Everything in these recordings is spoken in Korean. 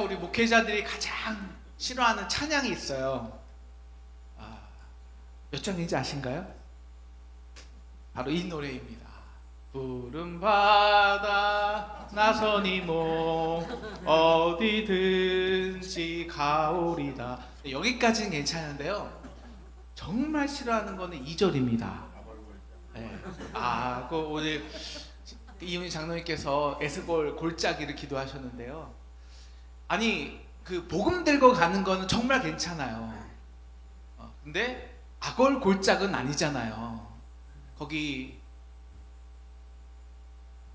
우리 목회자들이 가장 싫어하는 찬양이 있어요. 몇 장인지 아신가요? 바로 이 노래입니다. 푸른 바다 나선이 몸 어디든지 가오리다. 여기까지는 괜찮은데요, 정말 싫어하는 거는 2절입니다. 네. 그 오늘 이훈희 장로님께서 에스골 골짜기를 기도하셨는데요, 아니 그 복음 들고 가는 거는 정말 괜찮아요. 근데 아골 골짜기는 아니잖아요. 거기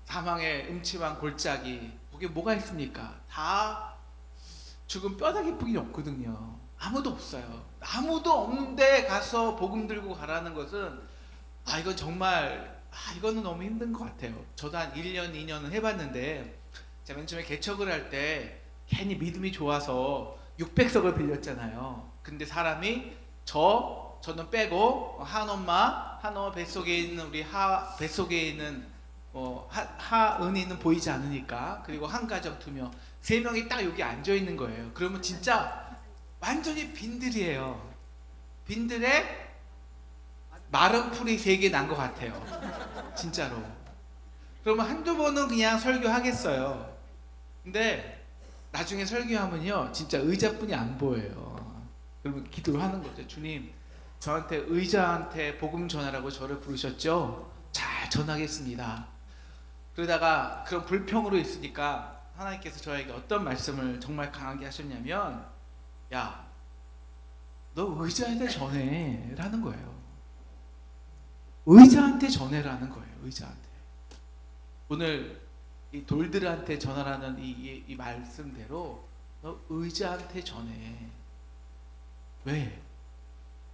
사망의 음침한 골짜기, 거기 뭐가 있습니까? 다 죽은 뼈다귀 뿐이 없거든요. 아무도 없어요. 아무도 없는데 가서 복음 들고 가라는 것은 이건 정말 이거는 너무 힘든 것 같아요. 저도 한 1년 2년은 해봤는데, 제가 맨 처음에 개척을 할 때 괜히 믿음이 좋아서 600석을 빌렸잖아요. 근데 사람이 저는 빼고 한엄마 뱃속에 있는 우리 뱃속에 있는 하은이는 보이지 않으니까, 그리고 한가정 2명, 3명이 딱 여기 앉아 있는 거예요. 그러면 진짜 완전히 빈들이에요. 빈들에 마른 풀이 3개 난 것 같아요. 진짜로. 그러면 한두 번은 그냥 설교하겠어요. 근데 나중에 설교하면요, 진짜 의자뿐이 안 보여요. 그러면 기도를 하는 거죠. 주님, 저한테 의자한테 복음 전하라고 저를 부르셨죠? 잘 전하겠습니다. 그러다가 그런 불평으로 있으니까 하나님께서 저에게 어떤 말씀을 정말 강하게 하셨냐면, 야, 너 의자한테 전해 라는 거예요. 의자한테 전해라는 거예요. 의자한테. 오늘 이 돌들한테 전하라는 이 말씀대로 너 의자한테 전해. 왜?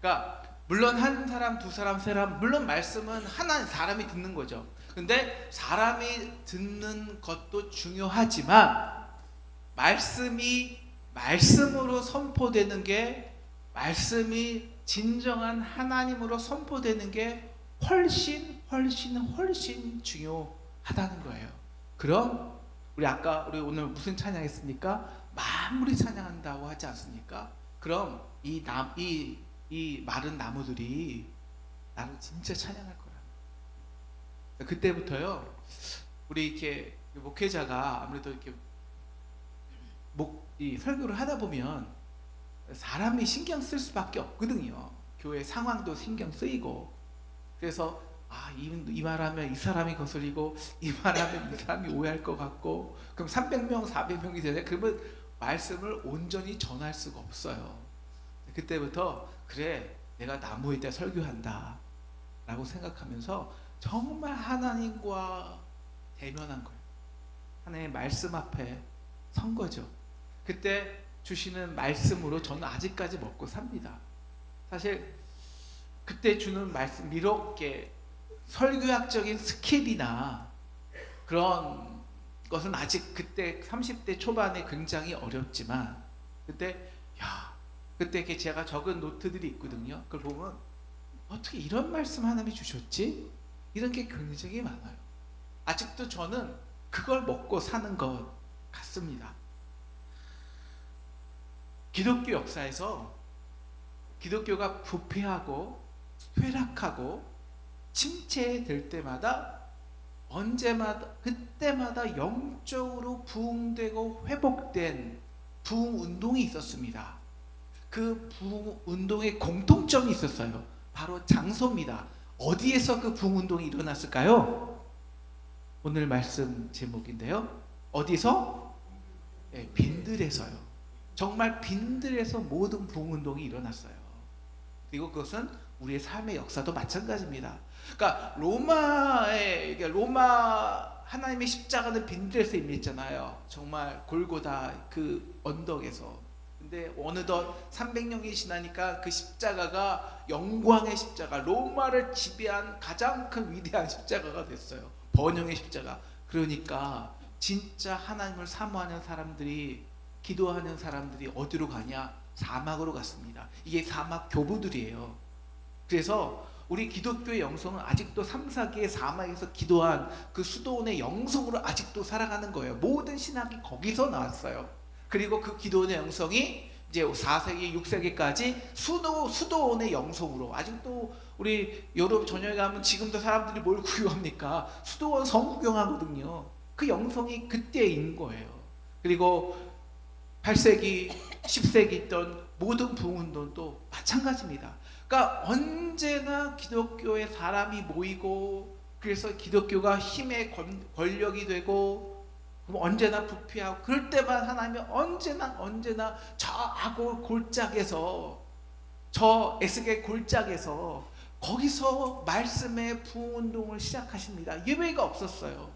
그러니까 물론 한 사람, 두 사람, 세 사람, 물론 말씀은 하나 사람이 듣는 거죠. 근데 사람이 듣는 것도 중요하지만 말씀이 말씀으로 선포되는 게, 말씀이 진정한 하나님으로 선포되는 게 훨씬 중요하다는 거예요. 그럼 우리 오늘 무슨 찬양했습니까? 만물이 찬양한다고 하지 않습니까? 그럼 이 마른 나무들이 나를 진짜 찬양할 거라. 그때부터요, 우리 이렇게 목회자가 아무래도 이렇게 이 설교를 하다 보면 사람이 신경 쓸 수밖에 없거든요. 교회 상황도 신경 쓰이고. 그래서 이 말하면 이 사람이 거슬리고, 이 말하면 이 사람이 오해할 것 같고, 그럼 300명 400명이 되네. 그러면 말씀을 온전히 전할 수가 없어요. 그때부터 그래, 내가 나무에 대해 설교한다 라고 생각하면서 정말 하나님과 대면한 거예요. 하나님의 말씀 앞에 선 거죠. 그때 주시는 말씀으로 저는 아직까지 먹고 삽니다. 사실 그때 주는 말씀, 이렇게 설교학적인 스킬이나 그런 것은 아직 그때 30대 초반에 굉장히 어렵지만, 그때 이렇게 제가 적은 노트들이 있거든요. 그걸 보면 어떻게 이런 말씀 하나님이 주셨지? 이런 게 굉장히 많아요. 아직도 저는 그걸 먹고 사는 것 같습니다. 기독교 역사에서 기독교가 부패하고 쇠락하고 침체될 때마다, 그때마다 영적으로 부흥되고 회복된 부흥운동이 있었습니다. 그 부흥운동의 공통점이 있었어요. 바로 장소입니다. 어디에서 그 부흥운동이 일어났을까요? 오늘 말씀 제목인데요, 어디서? 빈들에서요. 정말 빈들에서 모든 부흥운동이 일어났어요. 그리고 그것은 우리의 삶의 역사도 마찬가지입니다. 그러니까 로마 하나님의 십자가는 빈들에서 임했잖아요. 정말 골고다 그 언덕에서. 근데 어느덧 300년이 지나니까 그 십자가가 영광의 십자가, 로마를 지배한 가장 큰 위대한 십자가가 됐어요. 번영의 십자가. 그러니까 진짜 하나님을 사모하는 사람들이, 기도하는 사람들이 어디로 가냐? 사막으로 갔습니다. 이게 사막 교부들이에요. 그래서 우리 기독교의 영성은 아직도 3, 4기의 사막에서 기도한 그 수도원의 영성으로 아직도 살아가는 거예요. 모든 신학이 거기서 나왔어요. 그리고 그 기도원의 영성이 이제 4세기, 6세기까지 수도원의 영성으로, 아직도 우리 유럽 전역에 가면 지금도 사람들이 뭘 구경합니까? 수도원 성 구경하거든요. 그 영성이 그때인 거예요. 그리고 8세기, 10세기 있던 모든 부흥운동도 마찬가지입니다. 그러니까 언제나 기독교의 사람이 모이고, 그래서 기독교가 힘의 권력이 되고, 그럼 언제나 부패하고, 그럴 때만 하나님이 언제나 저 악의 골짜기에서, 저 에스겔 골짜기에서 거기서 말씀의 부흥운동을 시작하십니다. 예배가 없었어요.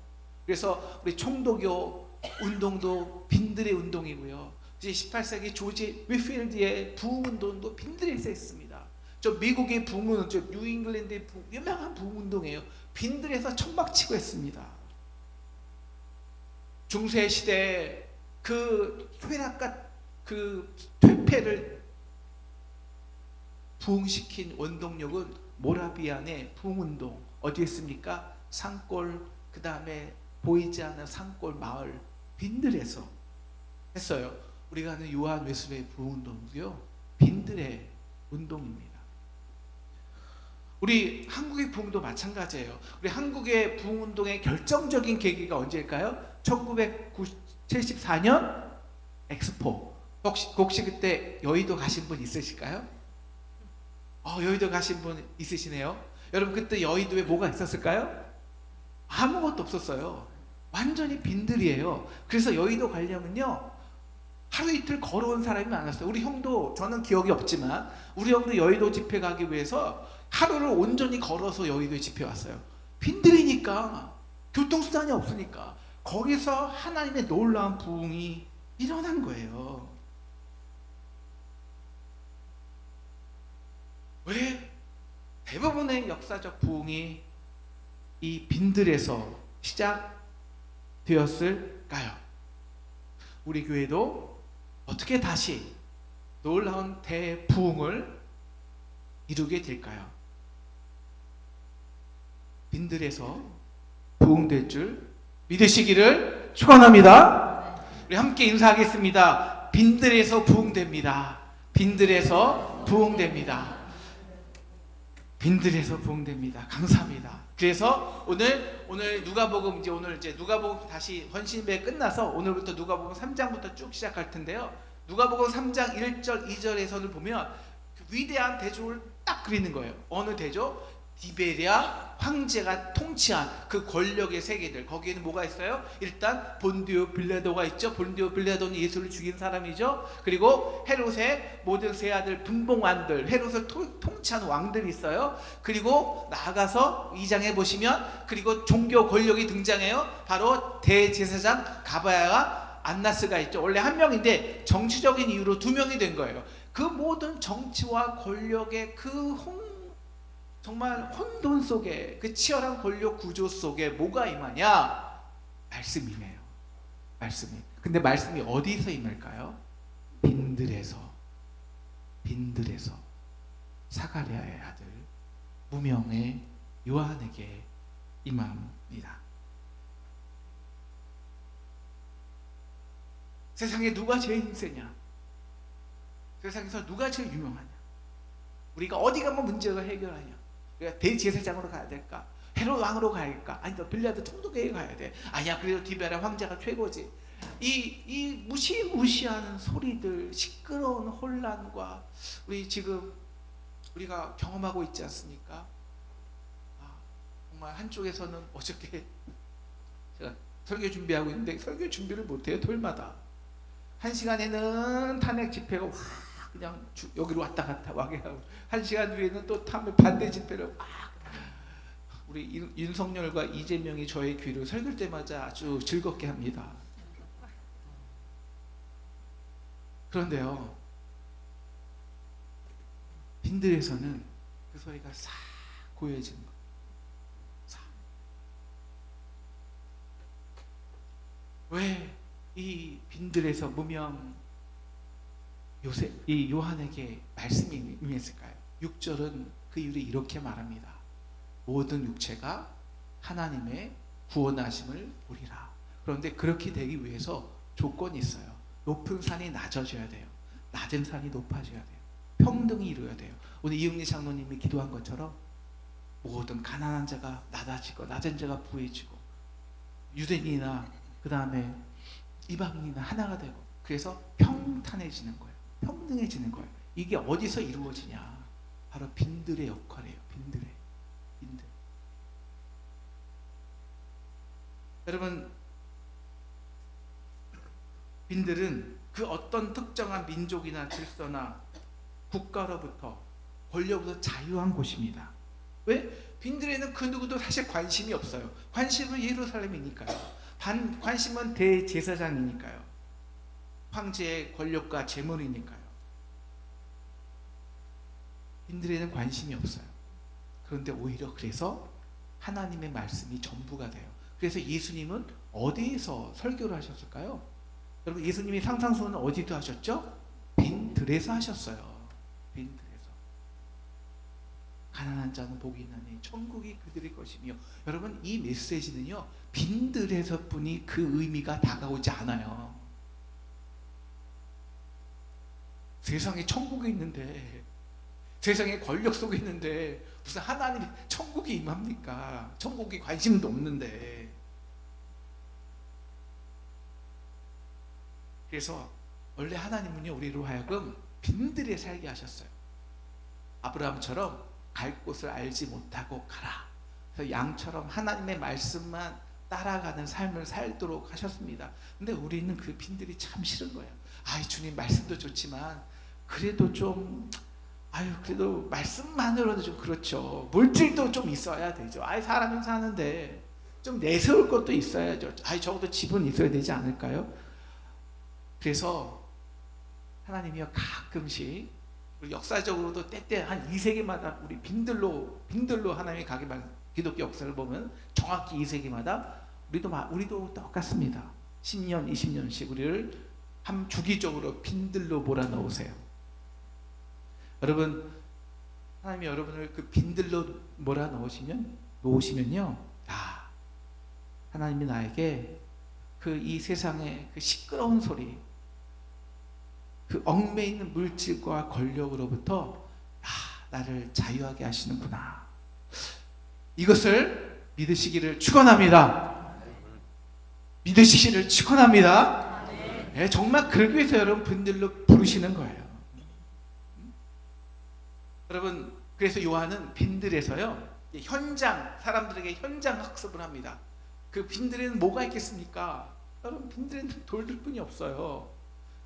그래서 우리 총독교 운동도 빈들의 운동이고요. 이제 18세기 조지 위필드의 부흥운동도 빈들에서 했습니다. 저 미국의 부흥운동, 저 뉴잉글랜드의 유명한 부흥운동이에요. 빈들에서 천막치고 했습니다. 중세시대 그 퇴락과 그 퇴폐를 부흥시킨 원동력은 모라비안의 부흥운동, 어디 했습니까? 산골, 그 다음에 보이지 않는 산골 마을 빈들에서 했어요. 우리가 아는 요한 웨슬레의 부흥운동도요, 빈들의 운동입니다. 우리 한국의 부흥도 마찬가지예요. 우리 한국의 부흥운동의 결정적인 계기가 언제일까요? 1974년 엑스포. 혹시 그때 여의도 가신 분 있으실까요? 여의도 가신 분 있으시네요. 여러분, 그때 여의도에 뭐가 있었을까요? 아무것도 없었어요. 완전히 빈들이에요. 그래서 여의도 가려면요, 하루 이틀 걸어온 사람이 많았어요. 우리 형도, 저는 기억이 없지만 우리 형도 여의도 집회 가기 위해서 하루를 온전히 걸어서 여의도에 집회 왔어요. 빈들이니까, 교통수단이 없으니까. 거기서 하나님의 놀라운 부흥이 일어난 거예요. 왜 대부분의 역사적 부흥이 이 빈들에서 시작되었을까요? 우리 교회도 어떻게 다시 놀라운 대부흥을 이루게 될까요? 빈들에서 부흥될 줄 믿으시기를 축원합니다. 우리 함께 인사하겠습니다. 빈들에서 부흥됩니다. 빈들에서 부흥됩니다. 빈들에서 부흥됩니다. 감사합니다. 그래서 오늘 누가복음, 이제 누가복음 다시 헌신배 끝나서 오늘부터 누가복음 3장부터 쭉 시작할 텐데요. 누가복음 3장 1절 2절에서는 보면 그 위대한 대조를 딱 그리는 거예요. 어느 대조? 디베리아 황제가 통치한 그 권력의 세계들, 거기에는 뭐가 있어요? 일단 본디오 빌라도가 있죠. 본디오 빌라도는 예수를 죽인 사람이죠. 그리고 헤롯의 모든 세 아들 분봉왕들, 헤롯을 통치한 왕들이 있어요. 그리고 나아가서 2장에 보시면, 그리고 종교 권력이 등장해요. 바로 대제사장 가바야와 안나스가 있죠. 원래 한 명인데 정치적인 이유로 두 명이 된 거예요. 그 모든 정치와 권력의 정말 혼돈 속에, 그 치열한 권력 구조 속에 뭐가 임하냐? 말씀이네요. 말씀이. 근데 말씀이 어디서 임할까요? 빈들에서 사가랴의 아들 무명의 요한에게 임합니다. 세상에 누가 제일 힘세냐? 세상에서 누가 제일 유명하냐? 우리가 어디 가면 문제가 해결하냐? 우리가 대제사장으로 가야 될까? 헤롯 왕으로 가야 될까? 아니, 너 빌라도 총독에게 가야 돼. 아니야, 그래도 디베라 황제가 최고지. 이 무시무시한 소리들, 시끄러운 혼란과 지금 우리가 경험하고 있지 않습니까? 정말 한쪽에서는 어저께 제가 설교 준비하고 있는데 설교 준비를 못해요. 토요일마다 1시간에는 탄핵 집회가 그냥 여기로 왔다 갔다 와게 하고, 1시간 뒤에는 또 반대 집회를 우리 윤석열과 이재명이 저의 귀를 설교 때마다 아주 즐겁게 합니다. 그런데요, 빈들에서는 그 소리가 싹 고요해지는 거예요. 왜 이 빈들에서 무명 이 요한에게 말씀이 임했을까요? 6절은 그 이유를 이렇게 말합니다. 모든 육체가 하나님의 구원하심을 보리라. 그런데 그렇게 되기 위해서 조건이 있어요. 높은 산이 낮아져야 돼요. 낮은 산이 높아져야 돼요. 평등이 이루어야 돼요. 오늘 이은미 장로님이 기도한 것처럼 모든 가난한 자가 낮아지고 낮은 자가 부해지고 유대인이나 그 다음에 이방인이나 하나가 되고, 그래서 평탄해지는 거예요. 평등해지는 거예요. 이게 어디서 이루어지냐? 바로 빈들의 역할이에요. 빈들. 여러분, 빈들은 그 어떤 특정한 민족이나 질서나 국가로부터 권력으로부터 자유한 곳입니다. 왜? 빈들에는 그 누구도 사실 관심이 없어요. 관심은 예루살렘이니까요. 관심은 대제사장이니까요. 황제의 권력과 재물이니까요. 빈들에는 관심이 없어요. 그런데 오히려 그래서 하나님의 말씀이 전부가 돼요. 그래서 예수님은 어디에서 설교를 하셨을까요? 여러분, 예수님이 상상선은 어디도 하셨죠? 빈들에서 하셨어요. 빈들에서. 가난한 자는 복이 있나니 천국이 그들의 것이며, 여러분, 이 메시지는요, 빈들에서뿐이 그 의미가 다가오지 않아요. 세상에 천국이 있는데, 세상에 권력 속에 있는데 무슨 하나님이 천국이 임합니까? 천국에 관심도 없는데. 그래서 원래 하나님은요, 우리로 하여금 빈들에 살게 하셨어요. 아브라함처럼 갈 곳을 알지 못하고 가라. 그래서 양처럼 하나님의 말씀만 따라가는 삶을 살도록 하셨습니다. 근데 우리는 그 빈들이 참 싫은 거예요. 아이, 주님 말씀도 좋지만 그래도 좀, 그래도 말씀만으로는 좀 그렇죠. 물질도 좀 있어야 되죠. 사람이 사는데 좀 내세울 것도 있어야죠. 적어도 집은 있어야 되지 않을까요? 그래서 하나님이요, 가끔씩 우리 역사적으로도 때때 한 2세기마다 우리 빈들로 하나님이 가게 만 기독교 역사를 보면 정확히 2세기마다 우리도 똑같습니다. 10년, 20년씩 우리를 주기적으로 빈들로 몰아넣으세요. 여러분, 하나님이 여러분을 그 빈들로 놓으시면요, 하나님이 나에게 이 세상의 그 시끄러운 소리, 그 얽매이는 물질과 권력으로부터 나를 자유하게 하시는구나. 이것을 믿으시기를 축원합니다. 믿으시기를 축원합니다. 네, 정말 그러기 위해서 여러분 빈들로 부르시는 거예요. 여러분, 그래서 요한은 빈들에서요, 사람들에게 현장 학습을 합니다. 그 빈들에는 뭐가 있겠습니까? 여러분, 빈들에는 돌들뿐이 없어요.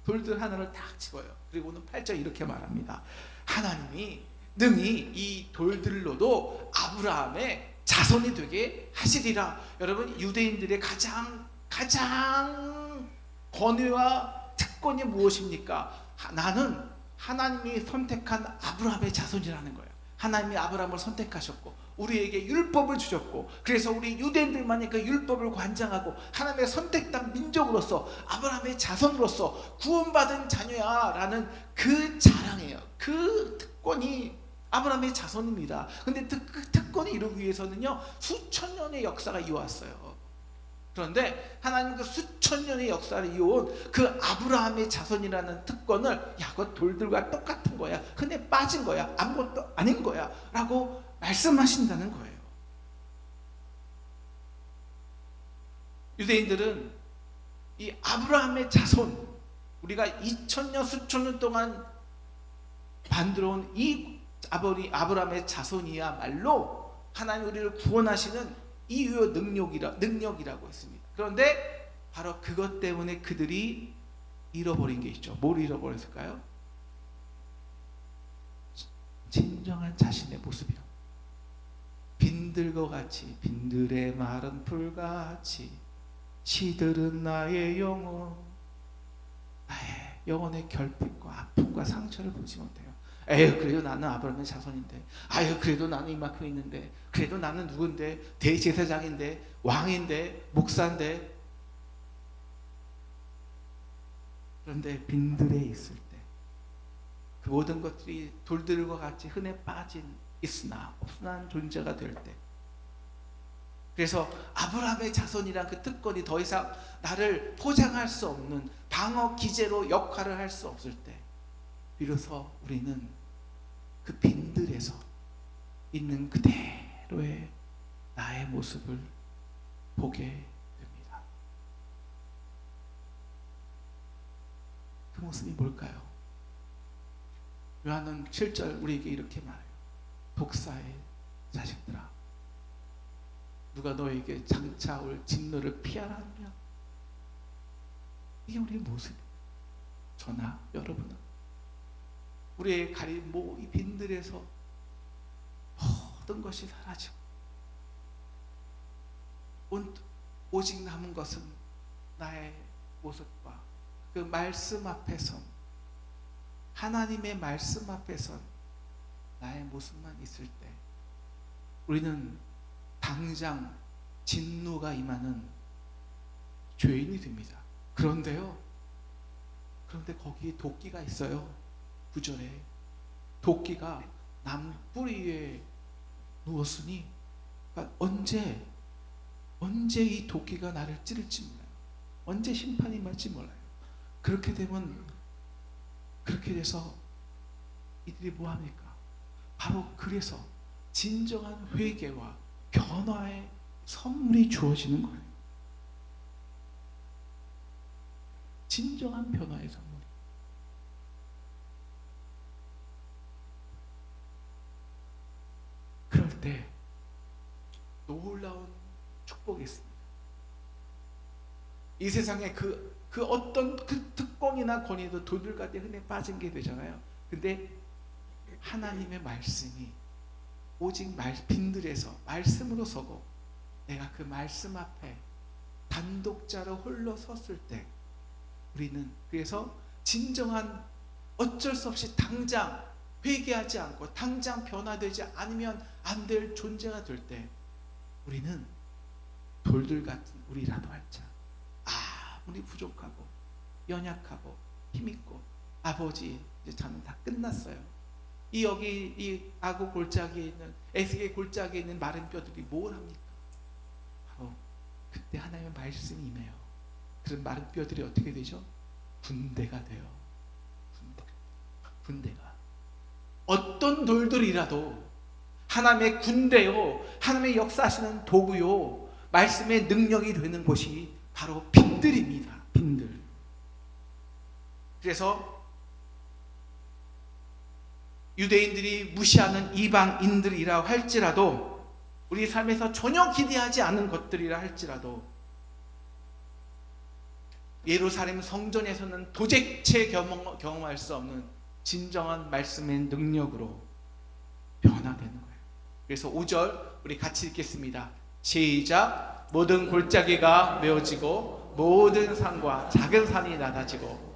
돌들 하나를 딱 집어요. 그리고는 8절 이렇게 말합니다. 하나님이 능히 이 돌들로도 아브라함의 자손이 되게 하시리라. 여러분, 유대인들의 가장 권위와 특권이 무엇입니까? 나는 하나님이 선택한 아브라함의 자손이라는 거예요. 하나님이 아브라함을 선택하셨고 우리에게 율법을 주셨고, 그래서 우리 유대인들만이 그 율법을 관장하고 하나님의 선택된 민족으로서 아브라함의 자손으로서 구원받은 자녀야라는 그 자랑이에요. 그 특권이 아브라함의 자손입니다. 근데 그 특권을 이루기 위해서는요, 수천 년의 역사가 이어왔어요. 그런데 하나님 그 수천 년의 역사를 이어온 그 아브라함의 자손이라는 특권을, 그거 돌들과 똑같은 거야, 흔해 빠진 거야, 아무것도 아닌 거야 라고 말씀하신다는 거예요. 유대인들은 이 아브라함의 자손, 우리가 2000년 수천 년 동안 만들어온 이 아브라함의 자손이야말로 하나님 우리를 구원하시는 이유의 능력이라고 했습니다. 그런데 바로 그것 때문에 그들이 잃어버린 게 있죠. 뭘 잃어버렸을까요? 진정한 자신의 모습이요. 빈들과 같이, 빈들의 마른 풀같이 시들은 나의 영혼, 나의 영혼의 결핍과 아픔과 상처를 보지 못해요. 그래도 나는 아브라함의 자손인데, 그래도 나는 이만큼 있는데, 그래도 나는 누군데, 대제사장인데, 왕인데, 목사인데. 그런데 빈들에 있을 때 그 모든 것들이 돌들과 같이 흔해 빠진 있으나 없으나 존재가 될 때, 그래서 아브라함의 자손이란 그 특권이 더 이상 나를 포장할 수 없는 방어 기제로 역할을 할 수 없을 때 비로소 우리는 그 빈들에서 있는 그대로의 나의 모습을 보게 됩니다. 그 모습이 뭘까요? 요한은 7절 우리에게 이렇게 말해요. 독사의 자식들아, 누가 너에게 장차 올 진노를 피하라 하느냐? 이게 우리의 모습이에요. 저나 여러분은 우리의 가린 이 빈들에서 모든 것이 사라지고 오직 남은 것은 나의 모습과 그 말씀 앞에선, 하나님의 말씀 앞에선 나의 모습만 있을 때 우리는 당장 진노가 임하는 죄인이 됩니다. 그런데 거기에 도끼가 있어요. 9절에 도끼가 나무 뿌리 위에 누웠으니, 그러니까 언제 이 도끼가 나를 찌를지 몰라요. 언제 심판이 임할지 몰라요. 그렇게 돼서 이들이 뭐합니까? 바로 그래서 진정한 회개와 변화의 선물이 주어지는 거예요. 진정한 변화의 선물이. 그럴 때 놀라운 축복이 있습니다. 이 세상에 그 어떤 그 특권이나 권위도 돌들같이 흔해 빠진 게 되잖아요. 근데 하나님의 말씀이 오직 빈들에서 말씀으로 서고 내가 그 말씀 앞에 단독자로 홀로 섰을 때 우리는 그래서 진정한 어쩔 수 없이 당장 회개하지 않고 당장 변화되지 않으면 안 될 존재가 될 때 우리는 돌들 같은 우리라도 할자 아무리 부족하고 연약하고 힘있고 아버지 이제 저는 다 끝났어요. 여기 이 아구 골짜기에 있는 에스겔 골짜기에 있는 마른 뼈들이 뭘 합니까? 바로 그때 하나님의 말씀이 임해요. 그런 마른 뼈들이 어떻게 되죠? 군대가 돼요. 군대가 어떤 돌들이라도 하나님의 군대요, 하나님의 역사하시는 도구요, 말씀의 능력이 되는 곳이 바로 빈들입니다. 빈들. 그래서 유대인들이 무시하는 이방인들이라 할지라도, 우리 삶에서 전혀 기대하지 않은 것들이라 할지라도 예루살렘 성전에서는 도대체 경험할 수 없는 진정한 말씀의 능력으로 변화되는 거예요. 그래서 5절 우리 같이 읽겠습니다. 시작. 모든 골짜기가 메어지고 모든 산과 작은 산이 낮아지고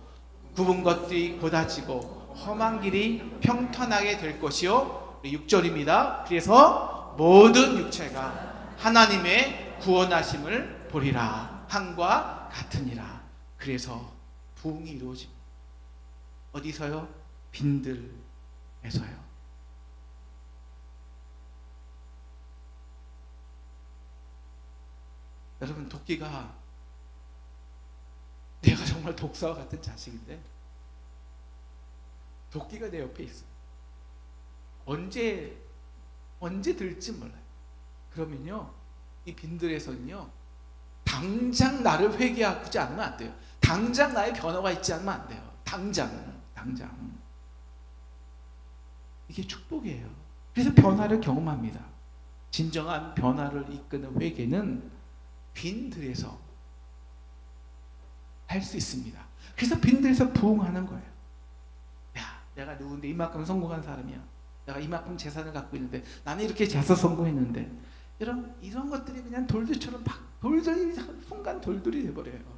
굽은 것들이 곧아지고 험한 길이 평탄하게 될 것이요. 6절입니다. 그래서 모든 육체가 하나님의 구원하심을 보리라. 한과 같으니라. 그래서 부흥이 이루어집니다. 어디서요? 빈들에서요. 여러분, 도끼가 내가 정말 독사와 같은 자식인데 도끼가 내 옆에 있어요. 언제 들지 몰라요. 그러면요, 이 빈들에서는요 당장 나를 회개하지 않으면 안 돼요. 당장 나의 변화가 있지 않으면 안 돼요. 당장 이게 축복이에요. 그래서 변화를 경험합니다. 진정한 변화를 이끄는 회개는 빈들에서 할 수 있습니다. 그래서 빈들에서 부흥하는 거예요. 야, 내가 누군데 이만큼 성공한 사람이야. 내가 이만큼 재산을 갖고 있는데, 나는 이렇게 재서 성공했는데, 이런 것들이 그냥 돌들처럼 돌들이 순간 돌들이 돼버려요.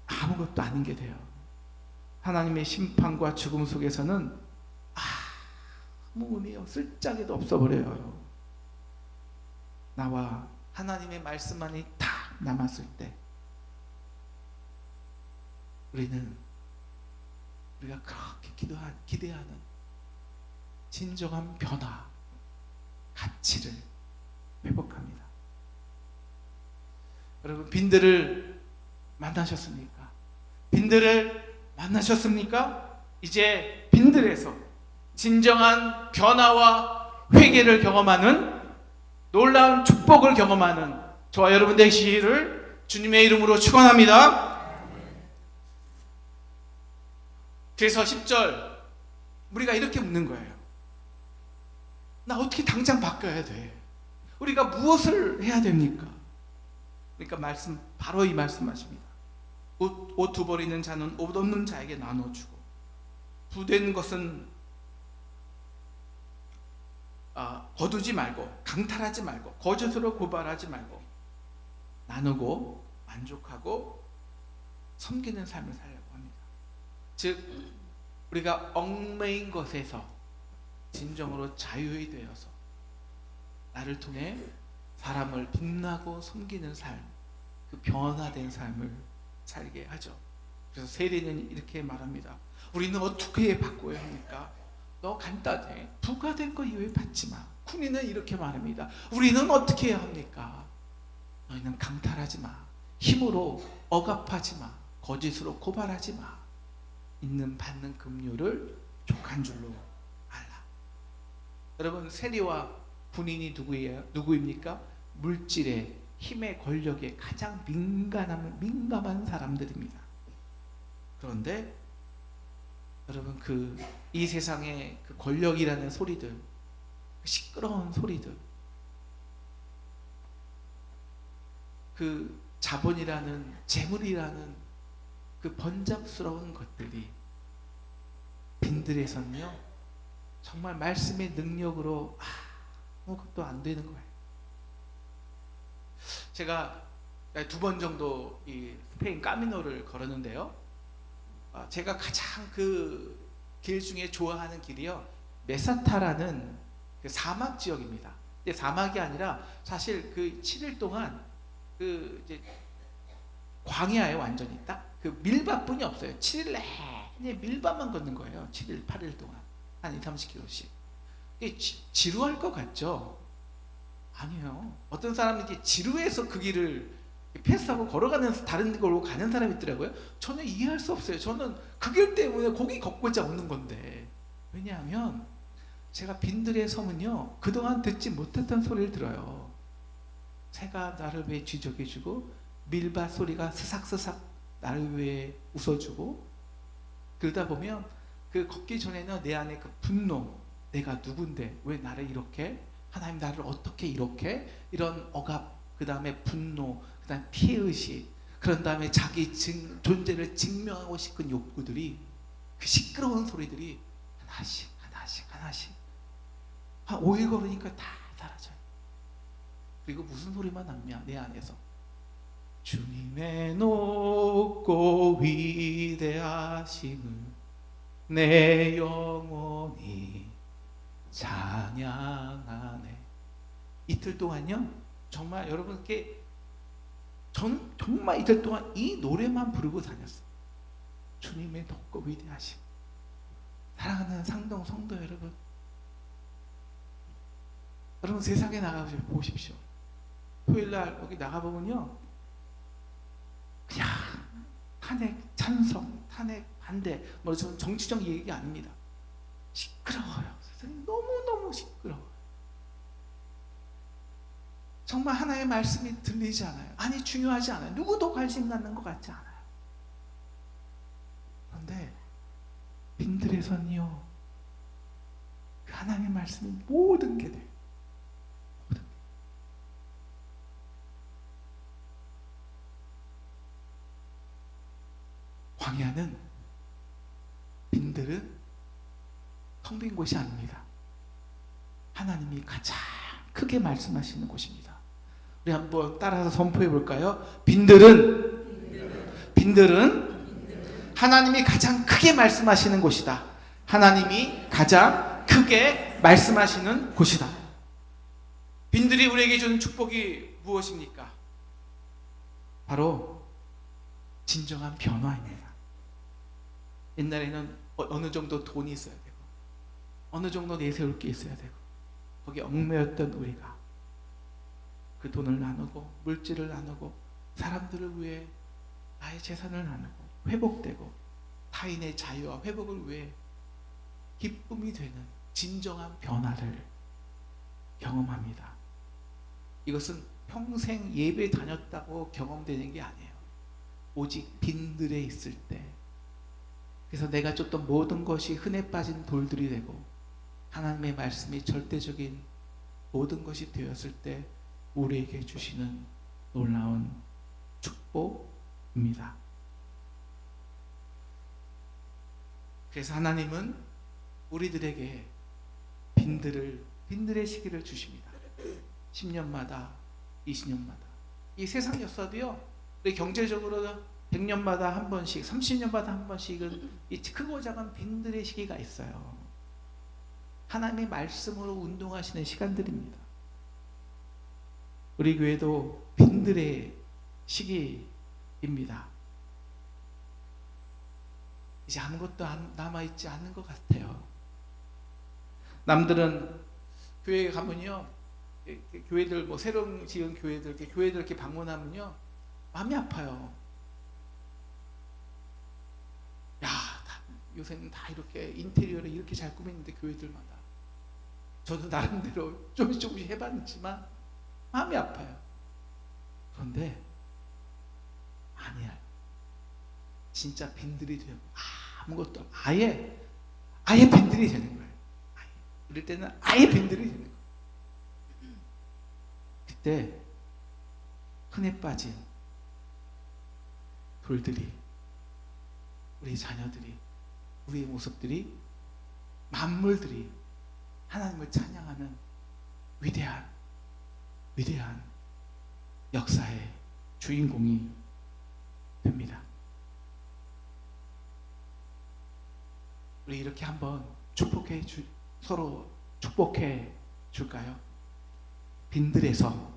아무것도 아닌 게 돼요. 하나님의 심판과 죽음 속에서는 아무 의미 쓸데기도 없어버려요. 나와 하나님의 말씀만이 딱 남았을 때 우리가 그렇게 기대하는 진정한 변화, 가치를 회복합니다. 여러분, 빈들을 만나셨습니까? 빈들을 만나셨습니까? 이제 빈들에서 진정한 변화와 회개를 경험하는, 놀라운 축복을 경험하는 저와 여러분 되시기를 주님의 이름으로 축원합니다. 그래서 10절 우리가 이렇게 묻는 거예요. 나 어떻게 당장 바뀌어야 돼? 우리가 무엇을 해야 됩니까? 그러니까 바로 이 말씀하십니다. 옷 두 벌 있는 자는 옷 없는 자에게 나눠주고, 부된 것은 거두지 말고, 강탈하지 말고, 거짓으로 고발하지 말고, 나누고 만족하고 섬기는 삶을 살려고 합니다. 즉, 우리가 얽매인 것에서 진정으로 자유이 되어서 나를 통해 사람을 빛나고 섬기는 삶, 그 변화된 삶을 살게 하죠. 그래서 세례는 이렇게 말합니다. 우리는 어떻게 바꿔야 합니까? 너 간단해. 부과된 거 이외에 받지 마. 쿠니는 이렇게 말합니다. 우리는 어떻게 해야 합니까? 너희는 강탈하지 마. 힘으로 억압하지 마. 거짓으로 고발하지 마. 있는 받는 급료를 족한 줄로 알라. 여러분, 세리와 군인이 누구입니까? 물질에, 힘의, 권력에 가장 민감한 사람들입니다. 그런데 여러분, 이 세상의 그 권력이라는 소리들, 시끄러운 소리들, 그 자본이라는, 재물이라는 그 번잡스러운 것들이 빈들에서는요 정말 말씀의 능력으로 아무것도 안 되는 거예요. 제가 2번 정도 이 스페인 까미노를 걸었는데요, 제가 가장 그 길 중에 좋아하는 길이요, 메사타라는 그 사막 지역입니다. 근데 사막이 아니라 사실 그 7일 동안 이제 광야에 완전히 딱 그 밀밭뿐이 없어요. 7일 내내 밀밭만 걷는 거예요. 7일, 8일 동안 한 20-30km씩. 이게 지루할 것 같죠? 아니에요. 어떤 사람은 이제 지루해서 그 길을 패스하고 걸어가는, 다른 걸로 가는 사람이 있더라고요. 저는 이해할 수 없어요. 저는 그 길 때문에 거기 걷고자 오는 건데. 왜냐하면 제가 빈들의 섬은요 그동안 듣지 못했던 소리를 들어요. 새가 나를 위해 쥐적여주고, 밀밭 소리가 스삭스삭 나를 위해 웃어주고, 그러다 보면 그 걷기 전에는 내 안에 그 분노, 내가 누군데 왜 나를 이렇게, 하나님 나를 어떻게 이렇게, 이런 억압, 그 다음에 분노, 그 다음에 피해의식, 그런 다음에 자기 존재를 증명하고 싶은 욕구들이, 그 시끄러운 소리들이 하나씩 한 5일 걸으니까 다 사라져요. 그리고 무슨 소리만 남냐, 내 안에서 주님의 높고 위대하심을 내 영혼이 찬양하네. 이틀 동안요 정말 여러분께, 저는 정말 이틀 동안 이 노래만 부르고 다녔어요. 주님의 높고 위대하심. 사랑하는 상동 성도 여러분, 여러분 세상에 나가서 보십시오. 토요일날 여기 나가보면요 그냥 탄핵 찬성, 탄핵 반대, 저는 정치적 얘기 아닙니다. 시끄러워요. 세상이 너무너무 시끄러워요. 정말 하나의 말씀이 들리지 않아요. 아니, 중요하지 않아요. 누구도 관심 갖는 것 같지 않아요. 그런데 빈들에서는요 그 하나님의 말씀이 모든 게 돼요. 광야는, 빈들은 텅 빈 곳이 아닙니다. 하나님이 가장 크게 말씀하시는 곳입니다. 우리 한번 따라서 선포해 볼까요? 빈들은 하나님이 가장 크게 말씀하시는 곳이다. 하나님이 가장 크게 말씀하시는 곳이다. 빈들이 우리에게 주는 축복이 무엇입니까? 바로 진정한 변화입니다. 옛날에는 어느 정도 돈이 있어야 되고, 어느 정도 내세울 게 있어야 되고, 거기에 얽매였던 우리가 그 돈을 나누고 물질을 나누고 사람들을 위해 나의 재산을 나누고 회복되고 타인의 자유와 회복을 위해 기쁨이 되는 진정한 변화를 경험합니다. 이것은 평생 예배 다녔다고 경험되는 게 아니에요. 오직 빈들에 있을 때, 그래서 내가 줬던 모든 것이 흔해 빠진 돌들이 되고 하나님의 말씀이 절대적인 모든 것이 되었을 때 우리에게 주시는 놀라운 축복입니다. 그래서 하나님은 우리들에게 빈들의 시기를 주십니다. 10년마다 20년마다. 이 세상 역사도요, 우리 경제적으로 100년마다 한 번씩, 30년마다 한 번씩은 이 크고 작은 빈들의 시기가 있어요. 하나님의 말씀으로 운동하시는 시간들입니다. 우리 교회도 빈들의 시기입니다. 이제 아무것도 남아있지 않는 것 같아요. 남들은 교회에 가면요, 교회들 뭐 새로 지은 교회들 이렇게 방문하면요 마음이 아파요. 야, 요새는 다 이렇게 인테리어를 이렇게 잘 꾸미는데 교회들마다. 저도 나름대로 조금씩 해봤지만 마음이 아파요. 그런데 아니야. 진짜 빈들이 되고 아무것도 아예 빈들이 되는 거예요. 이럴 때는 아예 빈들이 되는 거예요. 그때 흔해 빠진 돌들이, 우리 자녀들이, 우리의 모습들이, 만물들이 하나님을 찬양하는 위대한 역사의 주인공이 됩니다. 우리 이렇게 한번 서로 축복해 줄까요? 빈들에서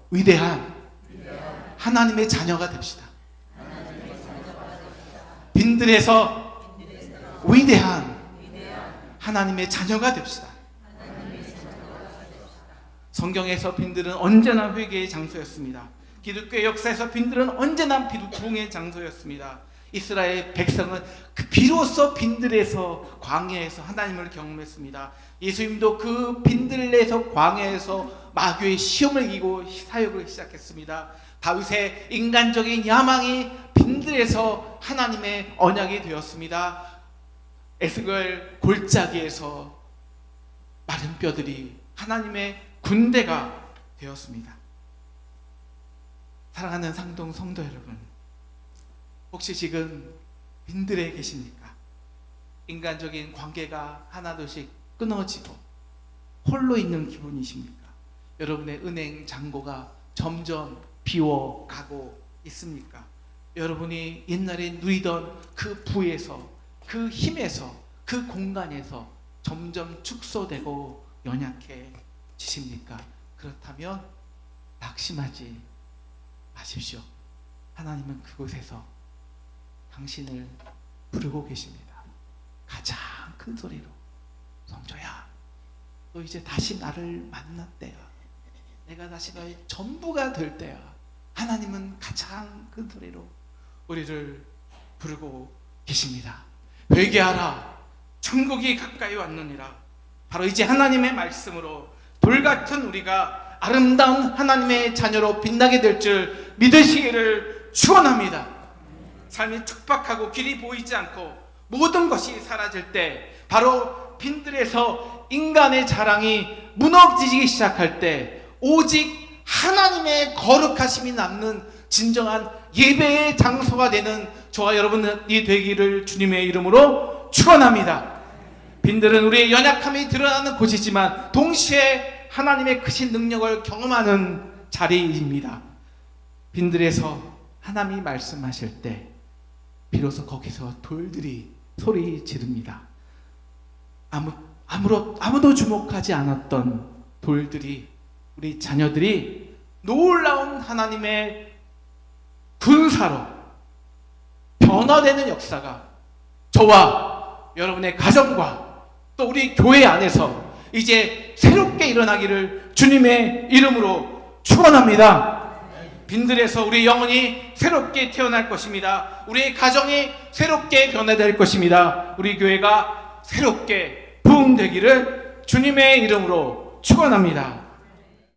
위대한 하나님의 자녀가 됩시다. 빈들에서 위대한 하나님의 자녀가 됩시다. 성경에서 빈들은 언제나 회개의 장소였습니다. 기독교의 역사에서 빈들은 언제나 부흥의 장소였습니다. 이스라엘 백성은 비로소 빈들에서, 광야에서 하나님을 경험했습니다. 예수님도 그 빈들에서, 광야에서 마귀의 시험을 이기고 사역을 시작했습니다. 다윗의 인간적인 야망이 빈들에서 하나님의 언약이 되었습니다. 에스겔 골짜기에서 마른 뼈들이 하나님의 군대가 되었습니다. 사랑하는 상동 성도 여러분, 혹시 지금 빈들에 계십니까? 인간적인 관계가 하나둘씩 끊어지고 홀로 있는 기분이십니까? 여러분의 은행 잔고가 점점 비워가고 있습니까? 여러분이 옛날에 누리던 그 부에서, 그 힘에서, 그 공간에서 점점 축소되고 연약해지십니까? 그렇다면 낙심하지 마십시오. 하나님은 그곳에서 당신을 부르고 계십니다. 가장 큰 소리로, 성조야, 너 이제 다시 나를 만날 때야. 내가 다시 너의 전부가 될 때야. 하나님은 가장 큰 소리로 우리를 부르고 계십니다. 회개하라, 천국이 가까이 왔느니라. 바로 이제 하나님의 말씀으로 돌같은 우리가 아름다운 하나님의 자녀로 빛나게 될 줄 믿으시기를 축원합니다. 삶이 척박하고 길이 보이지 않고 모든 것이 사라질 때, 바로 빈들에서 인간의 자랑이 무너지기 시작할 때, 오직 하나님의 거룩하심이 남는 진정한 예배의 장소가 되는 저와 여러분이 되기를 주님의 이름으로 축원합니다. 빈들은 우리의 연약함이 드러나는 곳이지만 동시에 하나님의 크신 능력을 경험하는 자리입니다. 빈들에서 하나님이 말씀하실 때 비로소 거기서 돌들이 소리 지릅니다. 아무도 주목하지 않았던 돌들이, 우리 자녀들이 놀라운 하나님의 군사로 변화되는 역사가 저와 여러분의 가정과 또 우리 교회 안에서 이제 새롭게 일어나기를 주님의 이름으로 축원합니다. 빈들에서 우리 영혼이 새롭게 태어날 것입니다. 우리의 가정이 새롭게 변화될 것입니다. 우리 교회가 새롭게 부흥되기를 주님의 이름으로 축원합니다.